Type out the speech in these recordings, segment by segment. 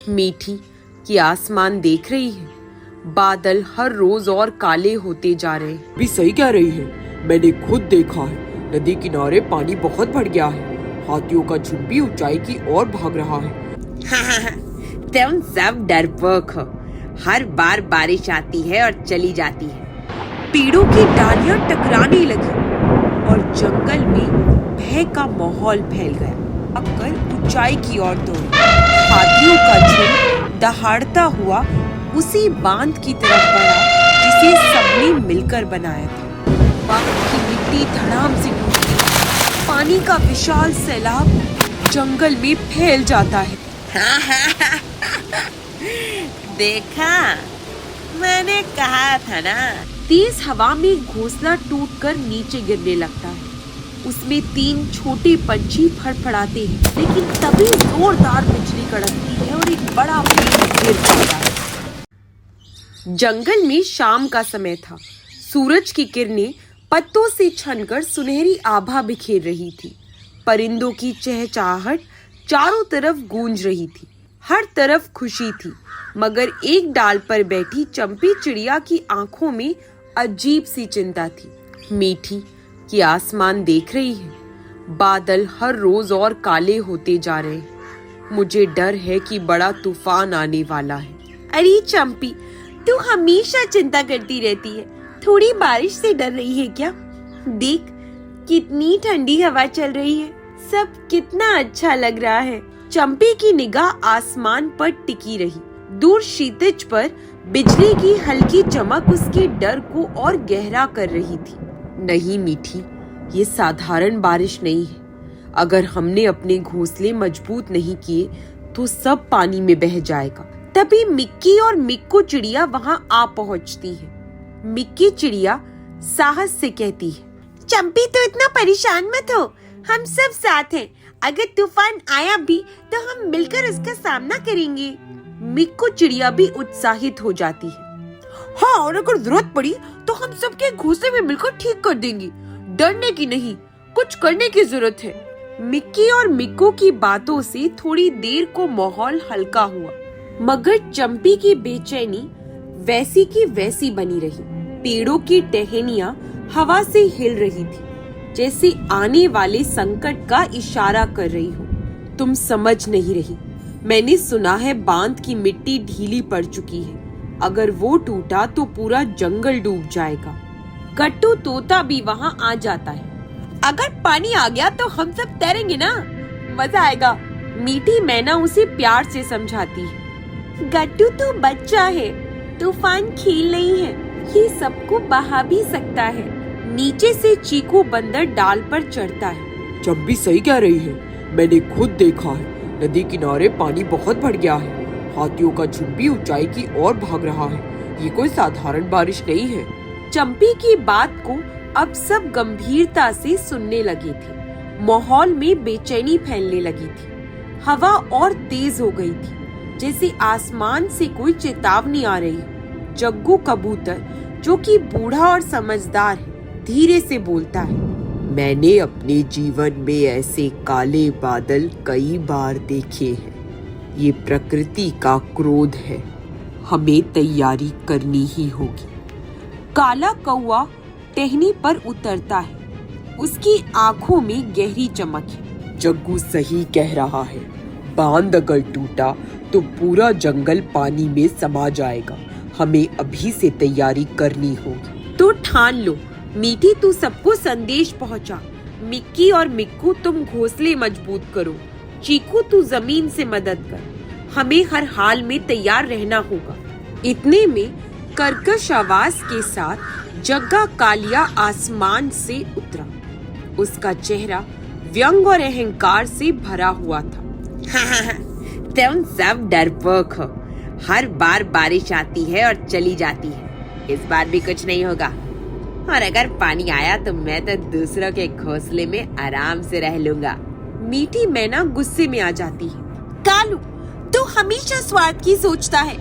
मीठी, कि आसमान देख रही है, बादल हर रोज और काले होते जा रहे हैं। भी सही कह रही है, मैंने खुद देखा है। नदी किनारे पानी बहुत बढ़ गया है। हाथियों का झुंड भी ऊंचाई की ओर भाग रहा है। तुम सब डरपोक हो। हर बार बारिश आती है और चली जाती है। पेड़ों की डालियां टकराने लगी और जंगल में भय का माहौल फैल गया। अक्कर ऊंचाई की ओर दौड़ी। हाथियों का झुंड दहाड़ता हुआ उसी बांध की तरफ बढ़ा जिसे सबने मिलकर बनाया था। बांध की मिट्टी धड़ाम से टूटती, पानी का विशाल सैलाब जंगल में फैल जाता है। देखा, मैंने कहा था ना। तेज हवा में घोंसला टूटकर नीचे गिरने लगता है। उसमें 3 छोटे पंछी फड़फड़ाते हैं, लेकिन तभी जोरदार बिजली कड़कती है और एक बड़ा पेड़ गिर पड़ता है। जंगल में शाम का समय था। सूरज की किरणें पत्तों से छनकर सुनहरी आभा बिखेर रही थी। परिंदों की चहचहाहट चारों तरफ गूंज रही थी। हर तरफ खुशी थी, मगर एक डाल पर बैठी चंपी चिड़िया की आंखों में अजीब सी चिंता थी। मीठी, कि आसमान देख रही है, बादल हर रोज और काले होते जा रहे हैं। मुझे डर है कि बड़ा तूफान आने वाला है। अरे चंपी, तू हमेशा चिंता करती रहती है। थोड़ी बारिश से डर रही है क्या? देख, कितनी ठंडी हवा चल रही है। सब कितना अच्छा लग रहा है। चंपी की निगाह आसमान पर टिकी रही। दूर क्षितिज पर बिजली की हल्की चमक उसके डर को और गहरा कर रही थी। नहीं मीठी, ये साधारण बारिश नहीं है। अगर हमने अपने घोंसले मजबूत नहीं किए तो सब पानी में बह जाएगा। तभी मिक्की और मिक्कू चिड़िया वहाँ आ पहुँचती है। मिक्की चिड़िया साहस से कहती है, चंपी तो इतना परेशान मत हो, हम सब साथ हैं। अगर तूफान आया भी तो हम मिलकर उसका सामना करेंगे। मिक्कू चिड़िया भी उत्साहित हो जाती है। हाँ, और अगर जरूरत पड़ी तो हम सबके घोंसले में मिलकर ठीक कर देंगे। डरने की नहीं, कुछ करने की जरूरत है। मिक्की और मिक्कू की बातों से थोड़ी देर को माहौल हल्का हुआ, मगर चंपी की बेचैनी वैसी की वैसी बनी रही। पेड़ों की टहनियां हवा से हिल रही थी, जैसे आने वाले संकट का इशारा कर रही हो। तुम समझ नहीं रही। मैंने सुना है बांध की मिट्टी ढीली पड़ चुकी है। अगर वो टूटा तो पूरा जंगल डूब जाएगा। गट्टू तोता भी वहाँ आ जाता है। अगर पानी आ गया तो हम सब तैरेंगे ना, मजा आएगा। मीठी मैना उसे प्यार से समझाती है। गट्टू तो बच्चा है, तूफान खेल नहीं है, ये सबको बहा भी सकता है। नीचे से चीकू बंदर डाल पर चढ़ता है। चंपी सही कह रही है, मैंने खुद देखा है। नदी किनारे पानी बहुत बढ़ गया है। हाथियों का झुंड भी ऊंचाई की ओर भाग रहा है। ये कोई साधारण बारिश नहीं है। चंपी की बात को अब सब गंभीरता से सुनने लगे थे। माहौल में बेचैनी फैलने लगी थी। हवा और तेज हो गई थी, जैसे आसमान से कोई चेतावनी आ रही। जग्गू कबूतर, जो कि बूढ़ा और समझदार है, धीरे से बोलता है, मैंने अपने जीवन में ऐसे काले बादल कई बार देखे हैं। ये प्रकृति का क्रोध है। हमें तैयारी करनी ही होगी। काला कौवा टहनी पर उतरता है। उसकी आंखों में गहरी चमक है। जग्गू सही कह रहा है। बांध अगर टूटा तो पूरा जंगल पानी में समा जाएगा। हमें अभी से तैयारी करनी होगी। तो ठान लो। मीठी, तू सबको संदेश पहुंचा। मिक्की और मिक्कू, तुम घोंसले मजबूत करो। चीकू, तू जमीन से मदद कर। हमें हर हाल में तैयार रहना होगा। इतने में कर्कश आवाज के साथ जग्गा कालिया आसमान से उतरा। उसका चेहरा व्यंग और अहंकार से भरा हुआ था। तुम सब डरपोक हो। हर बार बारिश आती है और चली जाती है। इस बार भी कुछ नहीं होगा। और अगर पानी आया तो मैं तो दूसरों के घोंसले में आराम से रह लूंगा। मीठी मैना गुस्से में आ जाती है। कालू, तू हमेशा स्वार्थ की सोचता है।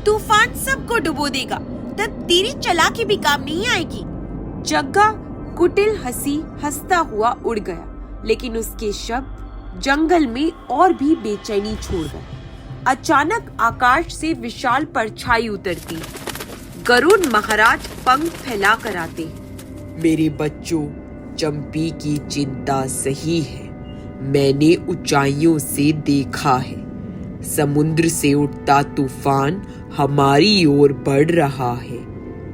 तूफान सबको डुबो देगा, तब तेरी चालाकी भी काम नहीं आएगी। जग्गा कुटिल हंसी हंसता हुआ उड़ गया, लेकिन उसके शब्द जंगल में और भी बेचैनी छोड़ गए। अचानक आकाश से विशाल परछाई उतरती। गरुड़ महाराज पंख फैलाकर आते। मेरे बच्चों, चंपी की चिंता सही है। मैंने ऊंचाइयों से देखा है, समुद्र से उठता तूफान हमारी ओर बढ़ रहा है।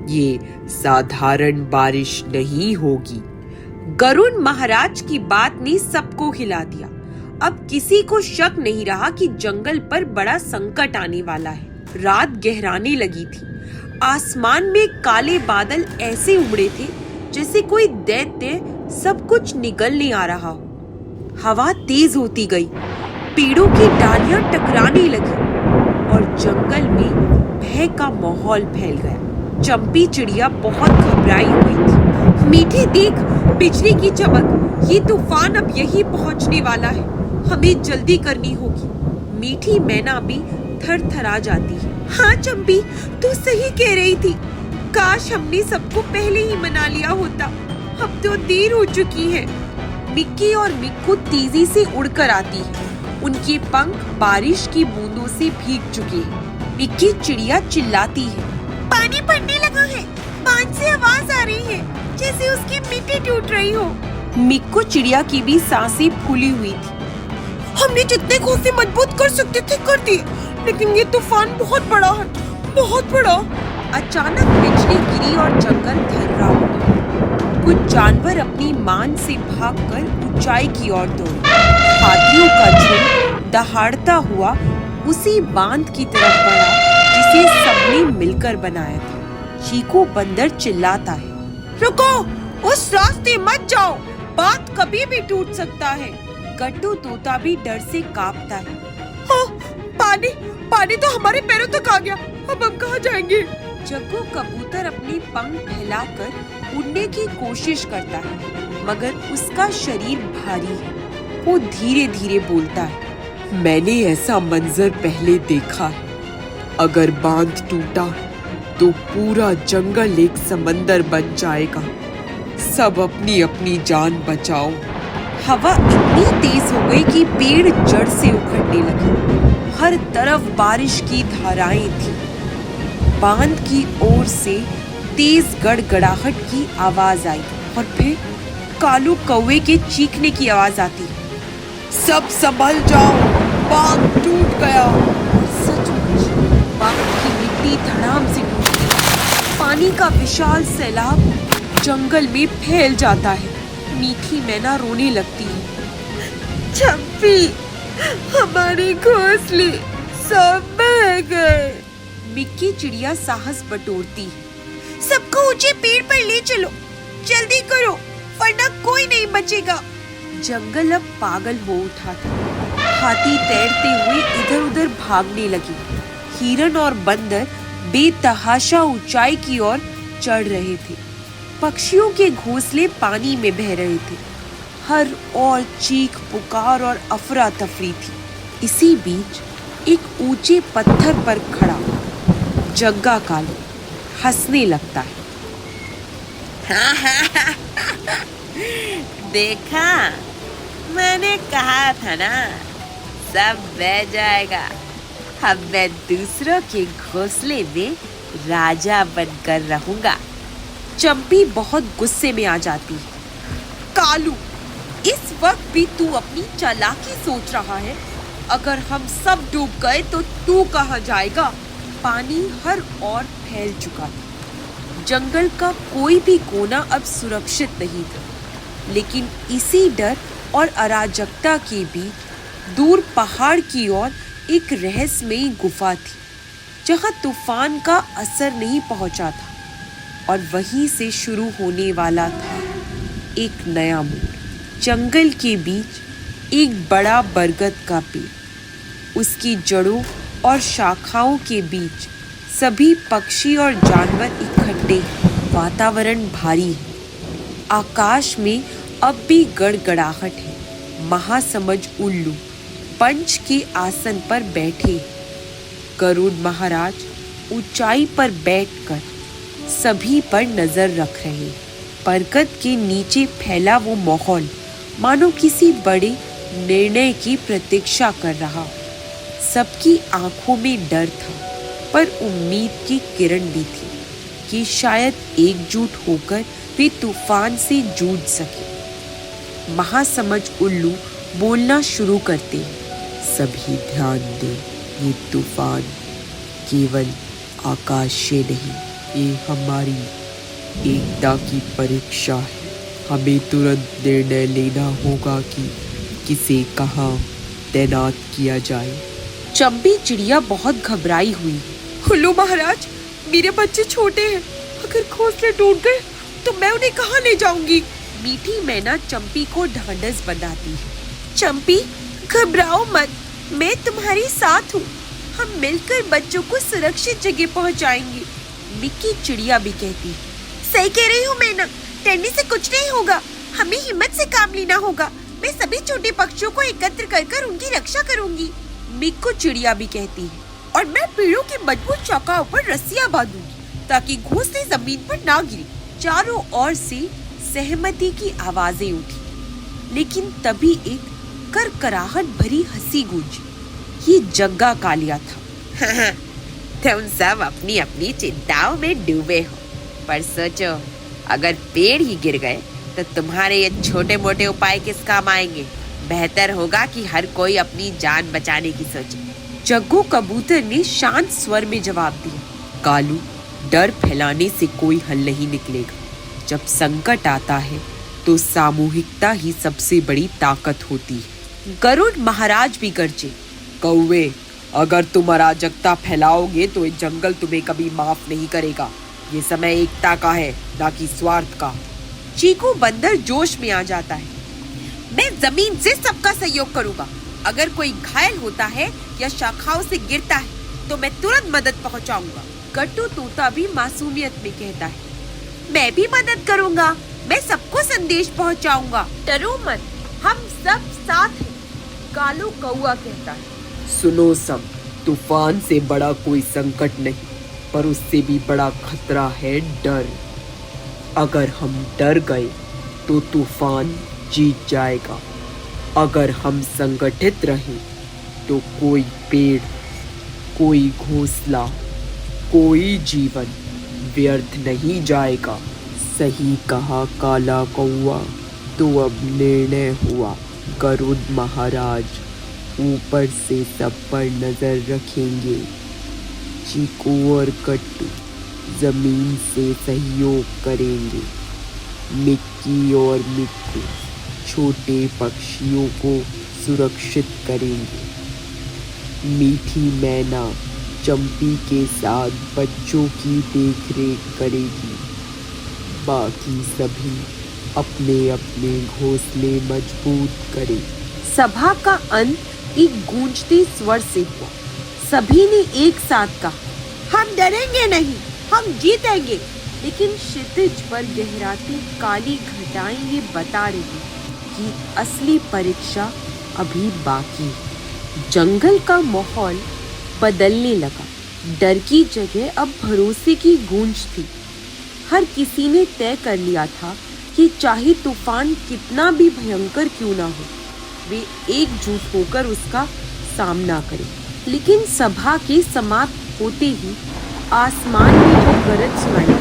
ये साधारण बारिश नहीं होगी। गरुड़ महाराज की बात ने सबको हिला दिया। अब किसी को शक नहीं रहा कि जंगल पर बड़ा संकट आने वाला है। रात गहराने लगी थी। आसमान में काले बादल ऐसे उमड़े थे जैसे कोई दैत्य सब कुछ निगलने आ रहा हो। हवा तेज होती गई, पेड़ों की डालियां टकराने लगी और जंगल में भय का माहौल फैल गया। चंपी चिड़िया बहुत घबराई हुई थी। मीठी, देख, बिजली की चमक, ये तूफान अब यही पहुंचने वाला है। हमें जल्दी करनी होगी। मीठी मैना भी थरथरा जाती है। हाँ चंपी, तू सही कह रही थी। काश हमने सबको पहले ही मना लिया होता। अब तो देर हो चुकी है। मिक्की और मिक्कू तेजी से उड़कर आती है। उनके पंख बारिश की बूंदों से भीग चुके हैं। मिक्की चिड़िया चिल्लाती है, पानी पड़ने लगा है। बांध से आवाज आ रही है जैसे उसकी मिट्टी टूट रही हो। मिक्कू चिड़िया की भी सांसें फूली हुई थी। हमने जितने घोंसले मजबूत कर सकते थे कर दिए, लेकिन ये तूफान बहुत बड़ा है, बहुत बड़ा। अचानक बिजली गिरी और जंगल थर्रा हो गया। कुछ जानवर अपनी मान से भागकर ऊंचाई की ओर दौड़े। हाथियों का झुंड दहाड़ता हुआ उसी बांध की तरफ बढ़ा जिसे सबने मिलकर बनाया था। चीकू बंदर चिल्लाता है, रुको, उस रास्ते मत जाओ, बांध कभी भी टूट सकता है। गट्टू तोता भी डर से कांपता है। हाँ, पानी तो हमारे पैरों तक आ गया। अब हम कहाँ जाएंगे? जग्गू कबूतर अपने पंख फैलाकर उड़ने की कोशिश करता है, मगर उसका शरीर भारी है। वो धीरे धीरे बोलता है, मैंने ऐसा मंजर पहले देखा है। अगर बांध टूटा तो पूरा जंगल एक समंदर बन जाएगा। सब अपनी अपनी जान बचाओ। हवा इतनी तेज हो गई कि पेड़ जड़ से उखड़ने लगे। हर तरफ बारिश की धाराएं थी। बांध की ओर से तेज गड़गड़ाहट की आवाज आई और फिर कालू कौवे के चीखने की आवाज आती। सब संभल जाओ, बांध टूट गया। सचमुच बांध की मिट्टी धड़ाम से टूटती। पानी का विशाल सैलाब जंगल में फैल जाता है। मीठी मैना रोने लगती है। चंपी, हमारे घोंसले सब बह गए। मिक्की चिड़िया साहस बटोरती है। सबको ऊंचे पेड़ पर ले चलो, जल्दी करो, वरना कोई नहीं बचेगा। जंगल अब पागल हो उठा था। हाथी तैरते हुए इधर उधर भागने लगे। हिरन और बंदर बेतहाशा ऊंचाई की ओर चढ़ रहे थे। पक्षियों के घोंसले पानी में बह रहे थे। हर ओर चीख पुकार और अफरा तफरी थी। इसी बीच एक ऊंचे पत्थर पर खड़ा जग्गा कालू हंसने लगता है। देखा, मैंने कहा था ना, सब बह जाएगा। अब मैं दूसरों के घोंसले में राजा बनकर रहूंगा। चंपी बहुत गुस्से में आ जाती है। कालू, इस वक्त भी तू अपनी चालाकी सोच रहा है। अगर हम सब डूब गए तो तू कहाँ जाएगा? पानी हर ओर फैल चुका था। जंगल का कोई भी कोना अब सुरक्षित नहीं था। लेकिन इसी डर और अराजकता के बीच दूर पहाड़ की ओर एक रहस्यमयी गुफा थी, जहाँ तूफान का असर नहीं पहुंचा था और वहीं से शुरू होने वाला था एक नया मोड़। जंगल के बीच एक बड़ा बरगद का पेड़, उसकी जड़ों और शाखाओं के बीच सभी पक्षी और जानवर इकट्ठे। वातावरण भारी है। आकाश में अब भी गड़गड़ाहट है। महासमझ उल्लू पंच के आसन पर बैठे। गरुड़ महाराज ऊंचाई पर बैठकर सभी पर नजर रख रहे। बरगद के नीचे फैला वो माहौल मानो किसी बड़े निर्णय की प्रतीक्षा कर रहा हो। सबकी आंखों में डर था, पर उम्मीद की किरण भी थी कि शायद एकजुट होकर वे तूफान से जूझ सके। महासमझ उल्लू बोलना शुरू करते हैं। सभी ध्यान दें, ये तूफान केवल आकाश से नहीं, ये हमारी एकता की परीक्षा है। हमें तुरंत निर्णय लेना होगा कि किसे कहाँ तैनात किया जाए। चंपी चिड़िया बहुत घबराई हुई। उल्लू महाराज, मेरे बच्चे छोटे हैं, अगर घोंसले टूट गए तो मैं उन्हें कहाँ ले जाऊंगी? मीठी मैना चंपी को ढांढस बंधाती है। चंपी, घबराओ मत, मैं तुम्हारे साथ हूँ। हम मिलकर बच्चों को सुरक्षित जगह पहुँचाएंगे। मिक्की चिड़िया भी कहती है। सही कह रही हूँ मैना, डरने से कुछ नहीं होगा, हमें हिम्मत से काम लेना होगा। मैं सभी छोटे पक्षियों को एकत्र कर उनकी रक्षा करूंगी। मिक्कू चिड़िया भी कहती है। और मैं पेड़ों की मजबूत शाखाओं पर रस्सियां बांधूंगी ताकि घोंसले जमीन पर ना गिरे। चारों ओर से सहमति की आवाजें उठी, लेकिन तभी एक करकराहट भरी हंसी गूंजी। ये जग्गा कालिया था। तुम सब अपनी अपनी चिंताओं में डूबे हो, पर सोचो, अगर पेड़ ही गिर गए तो तुम्हारे ये छोटे मोटे उपाय किस काम आएंगे? बेहतर होगा कि हर कोई अपनी जान बचाने की सोचे। जग्गू कबूतर ने शांत स्वर में जवाब दिया। कालू, डर फैलाने से कोई हल नहीं निकलेगा। जब संकट आता है तो सामूहिकता ही सबसे बड़ी ताकत होती है। गरुड़ महाराज भी गरजे। कौवे, अगर तुम अराजकता फैलाओगे तो ये जंगल तुम्हें कभी माफ नहीं करेगा। ये समय एकता का है, ना कि स्वार्थ का। चीकू बंदर जोश में आ जाता है। मैं जमीन से सबका सहयोग करूंगा। अगर कोई घायल होता है या शाखाओं से गिरता है तो मैं तुरंत मदद पहुंचाऊंगा। गट्टू तोता भी मासूमियत में कहता है। मैं भी मदद करूंगा, मैं सबको संदेश पहुंचाऊंगा। डरो मत, हम सब साथ हैं। कालू कौआ कहता है। सुनो सब, तूफान से बड़ा कोई संकट नहीं, पर उससे भी बड़ा खतरा है डर। अगर हम डर गए तो तूफान जीत जाएगा। अगर हम संगठित रहे तो कोई पेड़, कोई घोंसला, कोई जीवन व्यर्थ नहीं जाएगा। सही कहा काला कौआ। तो अब निर्णय हुआ। गरुड़ महाराज ऊपर से सब पर नजर रखेंगे। चीकू और गट्टू जमीन से सहयोग करेंगे। मिक्की और मिक्कू छोटे पक्षियों को सुरक्षित करेंगे। मीठी मैना चंपी के साथ बच्चों की देखरेख करेगी। बाकी सभी अपने अपने घोंसले मजबूत करें। सभा का अंत एक गूंजते स्वर से हुआ। सभी ने एक साथ कहा, हम डरेंगे नहीं, हम जीतेंगे। लेकिन क्षितिज पर गहराती काली घटाएं ये बता रही कि असली परीक्षा अभी बाकी है। जंगल का माहौल बदलने लगा। डर की जगह अब भरोसे की गूंज थी। हर किसी ने तय कर लिया था कि चाहे तूफान कितना भी भयंकर क्यों ना हो, वे एकजुट होकर उसका सामना करें। लेकिन सभा के समाप्त होते ही आसमान में जो गरज सुनाई,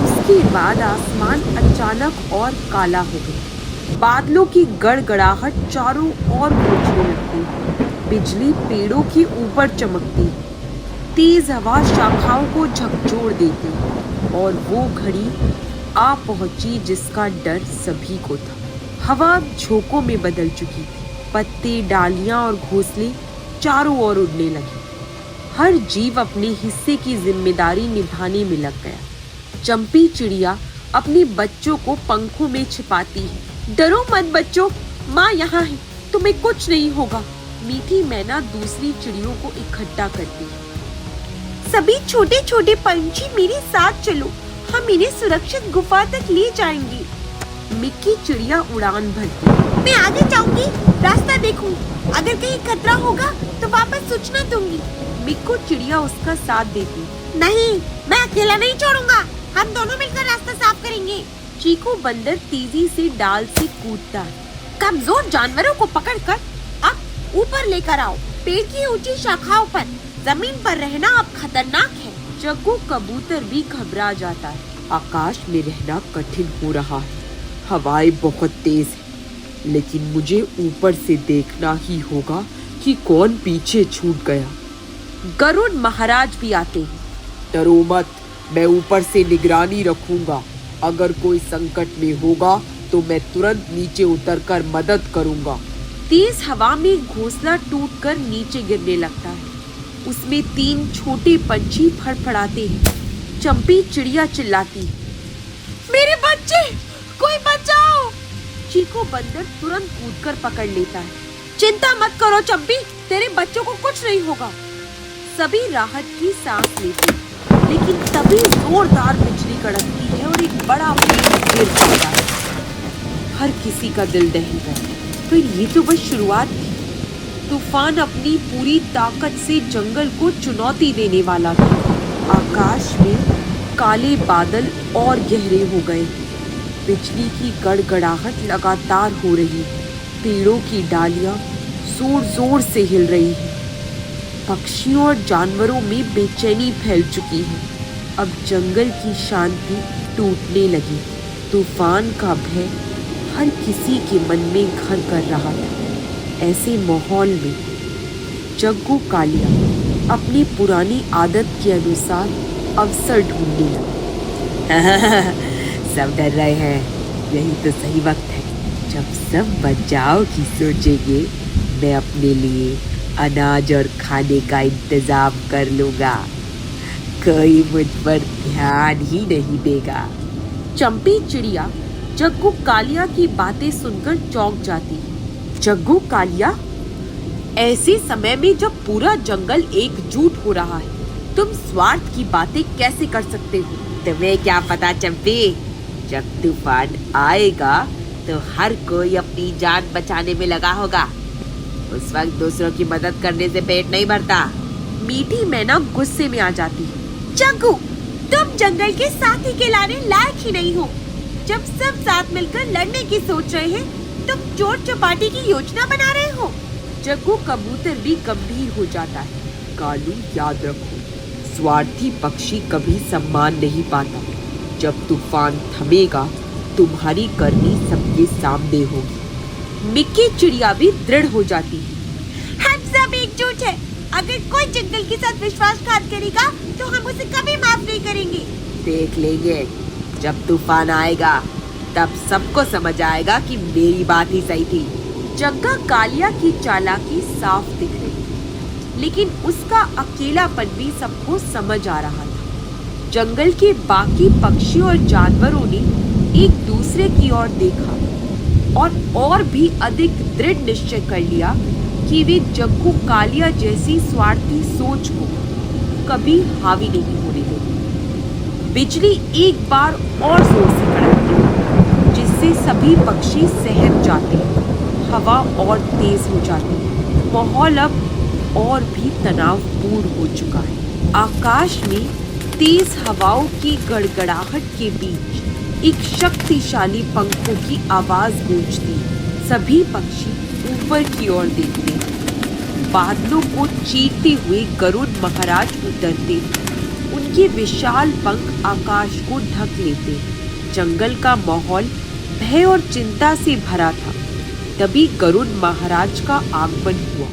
उसके बाद आसमान अचानक और काला हो गया। बादलों की गड़गड़ाहट चारों ओर गूंजने लगती। बिजली पेड़ों के ऊपर चमकती। तेज हवा शाखाओं को झकझोर देती और वो घड़ी आ पहुंची जिसका डर सभी को था। हवा झोंकों में बदल चुकी थी। पत्ते, डालियां और घोंसले चारों ओर उड़ने लगे। हर जीव अपने हिस्से की जिम्मेदारी निभाने में लग गया। चंपी चिड़िया अपने बच्चों को पंखों में छिपाती है। डरो मत बच्चों, माँ यहाँ है, तुम्हें कुछ नहीं होगा। मीठी मैना दूसरी चिड़ियों को इकट्ठा करती है। सभी छोटे छोटे पंछी मेरे साथ चलो, हम इन्हें सुरक्षित गुफा तक ले जाएंगे। मिक्की चिड़िया उड़ान भरती। मैं आगे जाऊंगी, रास्ता देखूंगी। अगर कहीं खतरा होगा तो वापस सूचना दूंगी। मिक्कू चिड़िया उसका साथ देती। नहीं, मैं अकेला नहीं छोड़ूंगा, हम दोनों मिलकर रास्ता साफ करेंगे। चीकू बंदर तेजी से डाल से कूदता है। कमजोर जानवरों को पकड़कर अब ऊपर लेकर आओ। पेड़ की ऊंची शाखाओं पर, जमीन पर रहना अब खतरनाक है। जग्गू कबूतर भी घबरा जाता है। आकाश में रहना कठिन हो रहा है। हवाएं बहुत तेज है, लेकिन मुझे ऊपर से देखना ही होगा कि कौन पीछे छूट गया। गरुड़ महाराज भी आते हैं। डरो मत, मैं ऊपर से निगरानी रखूंगा। अगर कोई संकट में होगा तो मैं तुरंत नीचे उतरकर मदद करूंगा। तेज हवा में घोंसला टूटकर नीचे गिरने लगता है। उसमें 3 छोटे पंछी फड़फड़ाते हैं। चंपी चिड़िया चिल्लाती है, मेरे बच्चे, कोई बचाओ। चीकू बंदर तुरंत कूदकर पकड़ लेता है। चिंता मत करो चंपी, तेरे बच्चों को कुछ नहीं होगा। सभी राहत की सांस लेते हैं, लेकिन तभी जोरदार बिजली कड़कती है और एक बड़ा पेड़ गिर पड़ता है। हर किसी का दिल दहल गया। फिर ये तो बस शुरुआत थी। तूफान अपनी पूरी ताकत से जंगल को चुनौती देने वाला था। आकाश में काले बादल और गहरे हो गए। बिजली की गड़गड़ाहट लगातार हो रही है। पेड़ों की डालियां जोर जोर से हिल रही हैं। पक्षियों और जानवरों में बेचैनी फैल चुकी है। अब जंगल की शांति टूटने लगी। तूफान का भय हर किसी के मन में घर कर रहा था। ऐसे माहौल में जग्गू कालिया अपनी पुरानी आदत के अनुसार अवसर ढूंढने लगा। सब डर रहे हैं, यही तो सही वक्त है जब सब बचाव की सोचेंगे। मैं अपने लिए अनाज और खाने का इंतजाम कर लूंगा। कोई मुझ पर ध्यान ही नहीं देगा। चंपी चिड़िया जग्गू कालिया की बातें सुनकर चौंक जाती है। जग्गू कालिया, ऐसे समय में जब पूरा जंगल एकजुट हो रहा है, तुम स्वार्थ की बातें कैसे कर सकते हो? तुम्हें क्या पता चंपी, जब तूफान आएगा तो हर कोई अपनी जान बचाने में लगा होगा। उस वक्त दूसरों की मदद करने से पेट नहीं भरता। मीठी मैना गुस्से में आ जाती है। जग्गू, तुम जंगल के साथी कहलाने लायक ही नहीं हो। जब सब साथ मिलकर लड़ने की सोच रहे हैं, तुम चोर चपाटी की योजना बना रहे हो। जग्गू कबूतर भी गंभीर हो जाता है। कालू, याद रखो, स्वार्थी पक्षी कभी सम्मान नहीं पाता। जब तूफान थमेगा, तुम्हारी करनी सबके सामने होगी। मिक्की चिड़िया भी दृढ़ हो जाती है। हम सब एकजुट हैं। अगर कोई जंगल के साथ विश्वासघात करेगा तो हम उसे कभी माफ नहीं करेंगे। देख लेंगे, जब तूफान आएगा तब सबको समझ आएगा कि मेरी बात ही सही थी। जग्गा कालिया की चालाकी साफ दिख रही, लेकिन उसका अकेलापन भी सबको समझ आ रहा था। जंगल के बाकी पक्षियों और जानवरों ने एक दूसरे की ओर देखा और भी अधिक दृढ़ निश्चय कर लिया कि वे जग्गू कालिया जैसी स्वार्थी सोच को कभी हावी नहीं होने देंगे। बिजली एक बार और जोर से कड़कती है, जिससे सभी पक्षी सहम जाते हैं। हवा और तेज हो जाती है। माहौल अब और भी तनावपूर्ण हो चुका है। आकाश में तेज हवाओं की गड़गड़ाहट के बीच एक शक्तिशाली पंखों की आवाज गूंजती है। सभी पक्षी ऊपर की ओर देखते हैं। बादलों को चीरते हुए गरुड़ महाराज उतरते। उनके विशाल पंख आकाश को ढक लेते। जंगल का माहौल भय और चिंता से भरा था। तभी गरुड़ महाराज का आगमन हुआ।